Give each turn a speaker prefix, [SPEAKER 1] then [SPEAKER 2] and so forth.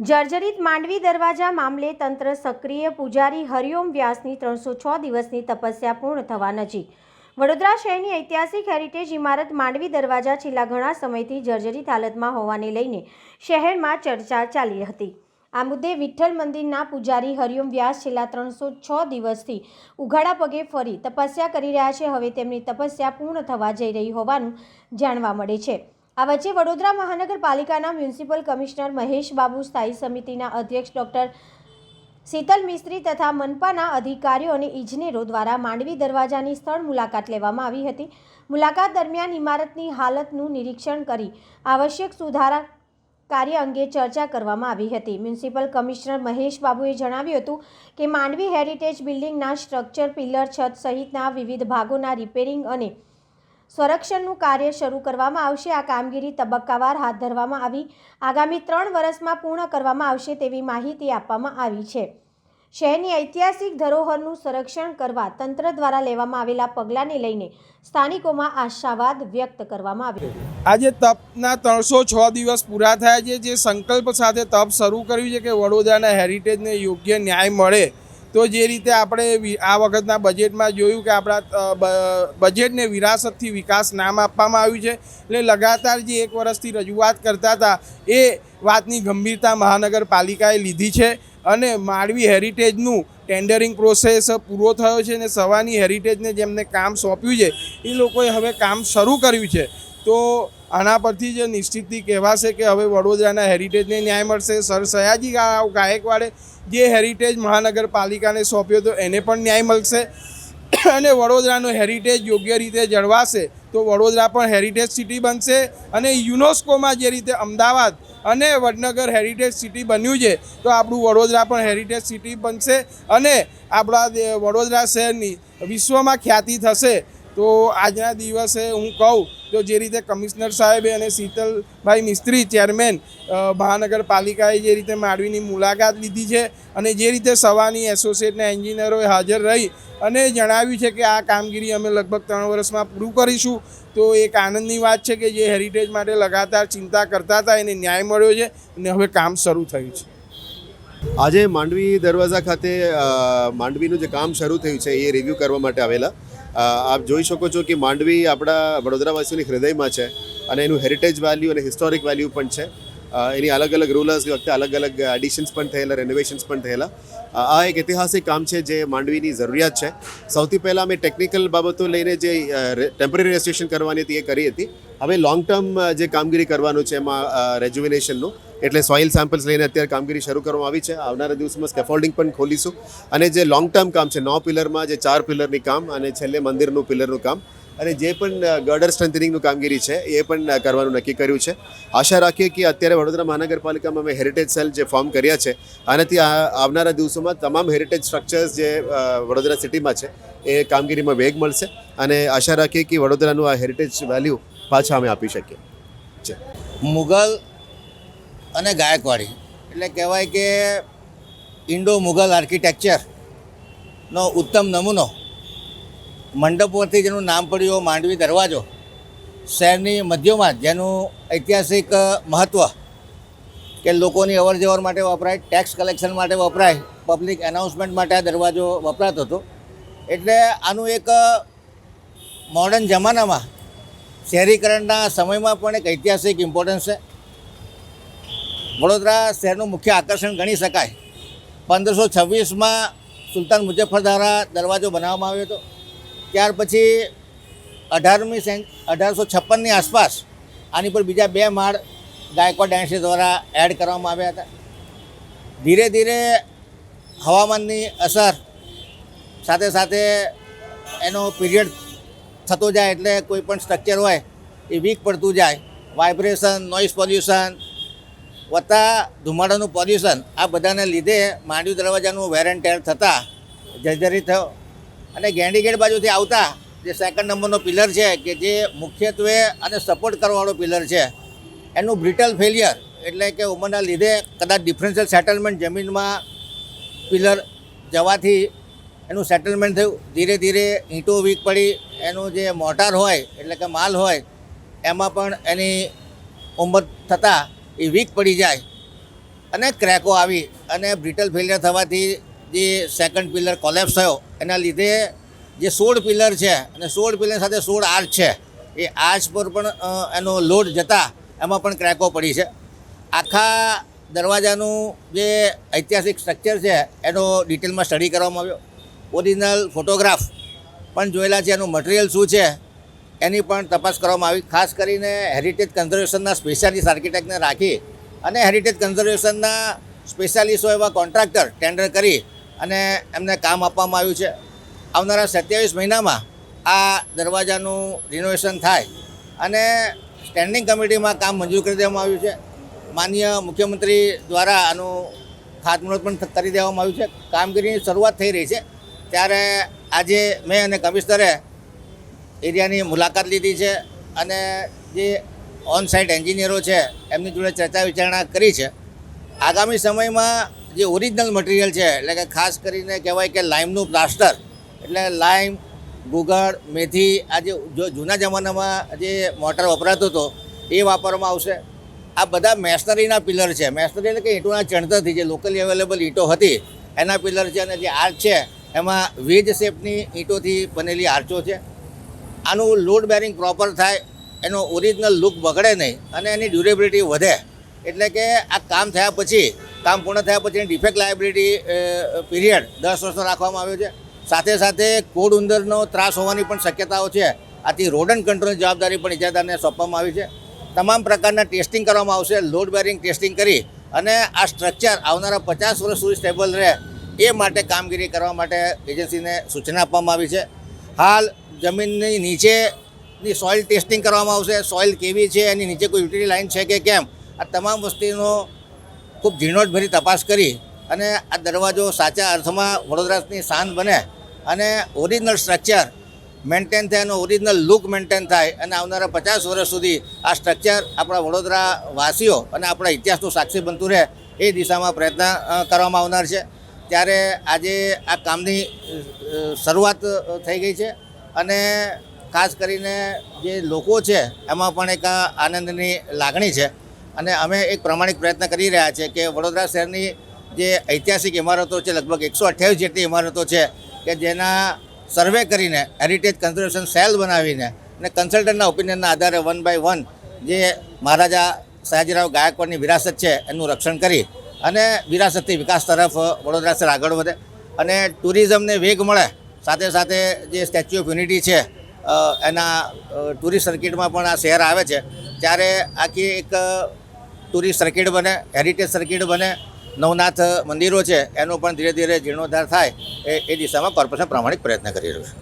[SPEAKER 1] જર્જરિત માંડવી દરવાજા મામલે તંત્ર સક્રિય. પૂજારી હરિઓમ વ્યાસની 306 દિવસની તપસ્યા પૂર્ણ થવા નજીક. વડોદરા શહેરની ઐતિહાસિક હેરિટેજ ઇમારત માંડવી દરવાજા છેલ્લા ઘણા સમયથી જર્જરિત હાલતમાં હોવાને લઈને શહેરમાં ચર્ચા ચાલી હતી. આ મુદ્દે વિઠ્ઠલ મંદિરના પૂજારી હરિઓમ વ્યાસ છેલ્લા 306 દિવસથી ઉઘાડા પગે ફરી તપસ્યા કરી રહ્યા છે. હવે તેમની તપસ્યા પૂર્ણ થવા જઈ રહી હોવાનું જાણવા મળે છે. આ વચ્ચે વડોદરા મહાનગરપાલિકાના મ્યુનિસિપલ કમિશનર મહેશ બાબુ, સ્થાયી સમિતિના અધ્યક્ષ ડોક્ટર શીતલ મિસ્ત્રી તથા મનપાના અધિકારીઓ અને ઇજનેરો દ્વારા માંડવી દરવાજાની સ્થળ મુલાકાત લેવામાં આવી હતી. મુલાકાત દરમિયાન ઇમારતની હાલતનું નિરીક્ષણ કરી આવશ્યક સુધારા કાર્ય અંગે ચર્ચા કરવામાં આવી હતી. મ્યુનિસિપલ કમિશનર મહેશ બાબુએ જણાવ્યું હતું કે માંડવી હેરિટેજ બિલ્ડિંગના સ્ટ્રક્ચર, પિલર, છત સહિતના વિવિધ ભાગોના રિપેરિંગ અને સંરક્ષણનું કાર્ય શરૂ કરવામાં આવશે. આ કામગીરી તબક્કાવાર હાથ ધરવામાં આવી આગામી 3 વર્ષમાં પૂર્ણ કરવામાં આવશે તેવી માહિતી આપવામાં આવી છે. શહેરની ઐતિહાસિક ધરોહરનું સંરક્ષણ કરવા તંત્ર દ્વારા લેવામાં આવેલા પગલાંને લઈને સ્થાનિકોમાં આશાવાદ વ્યક્ત કરવામાં આવ્યો.
[SPEAKER 2] આજે તપના 306 દિવસ પૂરા થયા છે. જે સંકલ્પ સાથે તપ શરૂ કર્યું છે કે વડોદરાના હેરિટેજને યોગ્ય ન્યાય મળે, તો જે રીતે આપણે આ વખતના બજેટમાં જોયું કે આપણા બજેટને વિરાસતથી વિકાસ નામ આપવામાં આવ્યું છે. એટલે લગાતાર જે 1 વર્ષથી રજૂઆત કરતા હતા એ વાતની ગંભીરતા મહાનગરપાલિકાએ લીધી છે અને માંડવી હેરિટેજનું ટેન્ડરિંગ પ્રોસેસ પૂરો થયો છે અને સવાની હેરિટેજને જેમને કામ સોંપ્યું છે એ લોકોએ હવે કામ શરૂ કર્યું છે. તો આના પરથી જ નિશ્ચિતથી કહેવાશે કે હવે વડોદરાના હેરિટેજને ન્યાય મળશે. સર સયાજી ગાયકવાડે જે હેરિટેજ મહાનગરપાલિકાને સોંપ્યો તો એને પણ ન્યાય મળશે અને વડોદરાનો હેરિટેજ યોગ્ય રીતે જળવાશે તો વડોદરા પણ હેરિટેજ સિટી બનશે. અને યુનેસ્કોમાં જે રીતે અમદાવાદ અને વડનગર હેરિટેજ સિટી બન્યું છે તો આપણું વડોદરા પણ હેરિટેજ સિટી બનશે અને આપણા વડોદરા શહેરની વિશ્વમાં ખ્યાતિ થશે. તો આજના દિવસે હું કહું તો જે રીતે કમિશનર સાહેબે અને શીતલભાઈ મિસ્ત્રી ચેરમેન મહાનગરપાલિકાએ જે રીતે માંડવીની મુલાકાત લીધી છે અને જે રીતે સવાની એસોસિએટના એન્જિનિયરોએ હાજર રહી અને જણાવ્યું છે કે આ કામગીરી અમે લગભગ 3 વર્ષમાં પૂરું કરીશું, તો એક આનંદની વાત છે કે જે હેરિટેજ માટે લગાતાર ચિંતા કરતા હતા એને ન્યાય મળ્યો છે અને હવે કામ શરૂ થયું છે.
[SPEAKER 3] આજે માંડવી દરવાજા ખાતે માંડવીનું જે કામ શરૂ થયું છે એ રિવ્યૂ કરવા માટે આવેલા. આપ જોઈ શકો છો કે માંડવી આપણા વડોદરાવાસીઓની હૃદયમાં છે અને એનું હેરિટેજ વેલ્યુ અને હિસ્ટોરિક વેલ્યુ પણ છે. એની અલગ અલગ રૂલર્સ વખતે અલગ અલગ એડિશન્સ પણ થયેલા, રેનોવેશન્સ પણ થયેલા. આ એક ઐતિહાસિક કામ છે જે માંડવીની જરૂરિયાત છે. સૌથી પહેલાં અમે ટેકનિકલ બાબતો લઈને જે ટેમ્પરરી રેસ્ટોરેશન કરવાની હતી એ કરી હતી. હવે લોંગ ટર્મ જે કામગીરી કરવાનું છે એમાં રેજ્યુવિનેશનનું, એટલે સોઇલ સેમ્પલ્સ લઈને અત્યારે કામગીરી શરૂ કરવામાં આવી છે. આવનારા દિવસમાં સ્કેફોલ્ડિંગ પણ ખોલીશું અને જે લોંગ ટર્મ કામ છે 9 પિલરમાં જે 4 પિલરની કામ અને છેલ્લે મંદિરનું પિલરનું કામ અને જે પણ ગર્ડર સ્ટ્રેન્થનિંગનું કામગીરી છે એ પણ કરવાનું નક્કી કર્યું છે. આશા રાખીએ કે અત્યારે વડોદરા મહાનગરપાલિકામાં અમે હેરિટેજ સેલ જે ફોર્મ કર્યા છે આનાથી આવનારા દિવસોમાં તમામ હેરિટેજ સ્ટ્રક્ચર્સ જે વડોદરા સિટીમાં છે એ કામગીરીમાં વેગ મળશે અને આશા રાખીએ કે વડોદરાનું આ હેરિટેજ વેલ્યુ પાછા અમે આપી શકીએ છે.
[SPEAKER 4] મુગલ અને ગાયકવાડી એટલે કહેવાય કે ઇન્ડો મુગલ આર્કિટેક્ચરનો ઉત્તમ નમૂનો મંડપ પરથી જેનું નામ પડ્યું માંડવી દરવાજો, શહેરની મધ્યમાં જેનું ઐતિહાસિક મહત્ત્વ કે લોકોની અવર જવર માટે વપરાય, ટેક્સ કલેક્શન માટે વપરાય, પબ્લિક એનાઉન્સમેન્ટ માટે આ દરવાજો વપરાતો હતો. એટલે આનું એક મોડર્ન જમાનામાં શહેરીકરણના સમયમાં પણ એક ઐતિહાસિક ઇમ્પોર્ટન્સ છે. વડોદરા શહેરનું મુખ્ય આકર્ષણ ગણી શકાય. 1526માં સુલતાન મુઝફ્ફર દ્વારા દરવાજો બનાવવામાં આવ્યો હતો. ત્યાર પછી 1856ની આસપાસ આની પર બીજા 2 માળ ગાયકવાડ ડાયનેસ્ટી દ્વારા એડ કરવામાં આવ્યા હતા. ધીરે ધીરે હવામાનની અસર સાથે સાથે એનો પીરિયડ થતો જાય એટલે કોઈ પણ સ્ટ્રક્ચર હોય એ વીક પડતું જાય. વાઇબ્રેશન, નોઇઝ પોલ્યુશન વત્તા ધુમાડાનું પોલ્યુશન આ બધાને લીધે માંડવી દરવાજાનું વેર એન્ડ ટેર થતાં જર્જરિત થયો. અને ગેંડીગેટ બાજુથી આવતા જે 2nd નંબરનો પિલર છે કે જે મુખ્યત્વે અને સપોર્ટ કરવાવાળો પિલર છે એનું બ્રિટલ ફેલિયર એટલે કે ઉંમરના લીધે કદાચ ડિફરન્શિયલ સેટલમેન્ટ જમીનમાં પિલર જવાથી એનું સેટલમેન્ટ થયું. ધીરે ધીરે ઈંટો વીક પડી, એનું જે મોટાર હોય એટલે કે માલ હોય એમાં પણ એની ઉંમર થતાં એ વીક પડી જાય અને ક્રેકો આવી અને બ્રિટલ ફેલિયર થવાથી જે સેકન્ડ પિલર કોલેપ્સ થયો એના લીધે જે 16 પિલર છે અને 16 પિલર સાથે 16 આર્ચ છે એ આર્ચ પર પણ એનો લોડ જતા એમાં પણ ક્રેકો પડી છે. આખા દરવાજાનું જે ઐતિહાસિક સ્ટ્રક્ચર છે એનો ડિટેલમાં સ્ટડી કરવામાં આવ્યો. ઓરિજિનલ ફોટોગ્રાફ પણ જોયેલા છે, એનું મટીરિયલ શું છે એની પણ તપાસ કરવામાં આવી. ખાસ કરીને હેરિટેજ કન્ઝર્વેશનના સ્પેશિયાલિસ્ટ આર્કિટેક્ટને રાખી અને હેરિટેજ કન્ઝર્વેશનના સ્પેશિયાલિસ્ટો એવા કોન્ટ્રાક્ટર ટેન્ડર કરી અને એમને કામ આપવામાં આવ્યું છે. આવનારા 27 મહિનામાં આ દરવાજાનું રિનોવેશન થાય અને સ્ટેન્ડિંગ કમિટીમાં કામ મંજૂર કરી દેવામાં આવ્યું છે. માનનીય મુખ્યમંત્રી દ્વારા આનું ખાતમુહૂર્ત પણ કરી દેવામાં આવ્યું છે. કામગીરીની શરૂઆત થઈ રહી છે. ત્યારે આજે મેં અને કમિશનરે એરિયાની મુલાકાત લીધી છે અને જે ઓન સાઇટ એન્જિનિયરો છે એમની જોડે ચર્ચા વિચારણા કરી છે. આગામી સમયમાં જે ઓરિજિનલ મટીરિયલ છે એટલે કે ખાસ કરીને કહેવાય કે લાઇમનું પ્લાસ્ટર એટલે લાઇમ, ગુગળ, મેથી આ જે જૂના જમાનામાં જે મોટર વપરાતો હતો એ વાપરવામાં આવશે. આ બધા મેશનરીના પિલર છે. મેશનરી એટલે કે ઈંટોના ચણતરથી જે લોકલી અવેલેબલ ઈંટો હતી એના પિલર છે અને જે આર્ચ છે એમાં વેજ શેપની ઈંટોથી બનેલી આર્ચો છે. આનું લોડ બેરિંગ પ્રોપર થાય, એનો ઓરિજિનલ લુક બગડે નહીં અને એની ડ્યુરેબિલિટી વધે. એટલે કે આ કામ પૂર્ણ થયા પછી ડિફેક્ટ લાયબિલિટી પીરિયડ 10 વર્ષનો રાખવામાં આવ્યો છે. સાથે સાથે કોડ ઉંદરનો ત્રાસ હોવાની પણ શક્યતાઓ છે. આથી રોડન્ટ કંટ્રોલની જવાબદારી પણ ઇજાદારને સોંપવામાં આવી છે. તમામ પ્રકારના ટેસ્ટિંગ કરવામાં આવશે, લોડ બેરિંગ ટેસ્ટિંગ કરી અને આ સ્ટ્રક્ચર આવનારા 50 વર્ષ સુધી સ્ટેબલ રહે એ માટે કામગીરી કરવા માટે એજન્સીને સૂચના આપવામાં આવી છે. હાલ જમીનની નીચેની સોઇલ ટેસ્ટિંગ કરવામાં આવશે. સોઇલ કેવી છે, એની નીચે કોઈ યુટિલિટી લાઇન છે કે કેમ, આ તમામ વસ્તુનો ખૂબ ઝીણવટભરી તપાસ કરી અને આ દરવાજો સાચા અર્થમાં વડોદરાની શાન બને અને ઓરિજિનલ સ્ટ્રક્ચર મેન્ટેન થાય, એનો ઓરિજિનલ લુક મેન્ટેન થાય અને આવનારા 50 વર્ષ સુધી આ સ્ટ્રક્ચર આપણા વડોદરા વાસીઓ અને આપણા ઇતિહાસનું સાક્ષી બનતું રહે એ દિશામાં પ્રયત્ન કરવામાં આવનાર છે. ત્યારે આજે આ કામની શરૂઆત થઈ ગઈ છે અને ખાસ કરીને જે લોકો છે એમાં પણ એક આનંદની લાગણી છે અને અમે એક પ્રામાણિક પ્રયત્ન કરી રહ્યા છીએ કે વડોદરા શહેરની જે ઐતિહાસિક ઇમારતો છે, લગભગ 128 જેટલી ઇમારતો છે કે જેના સર્વે કરીને હેરિટેજ કન્ઝર્વેશન સેલ બનાવીને અને કન્સલ્ટન્ટના ઓપિનિયનના આધારે 1 by 1 જે મહારાજા સયાજીરાવ ગાયકવાડની વિરાસત છે એનું રક્ષણ કરી અને વિરાસતથી વિકાસ તરફ વડોદરા શહેર આગળ વધે અને ટુરિઝમને વેગ મળે. સાથે સાથે જે સ્ટેચ્યુ ઓફ યુનિટી છે એના ટુરિસ્ટ સર્કિટમાં પણ આ શહેર આવે છે ત્યારે આખી એક ટુરિસ્ટ સર્કિટ બને, હેરિટેજ સર્કિટ બને. નવનાથ મંદિરો છે એનો પણ ધીરે ધીરે જીર્ણોદ્ધાર થાય એ દિશામાં કોર્પોરેશન પ્રામાણિક પ્રયત્ન કરી રહ્યું છે.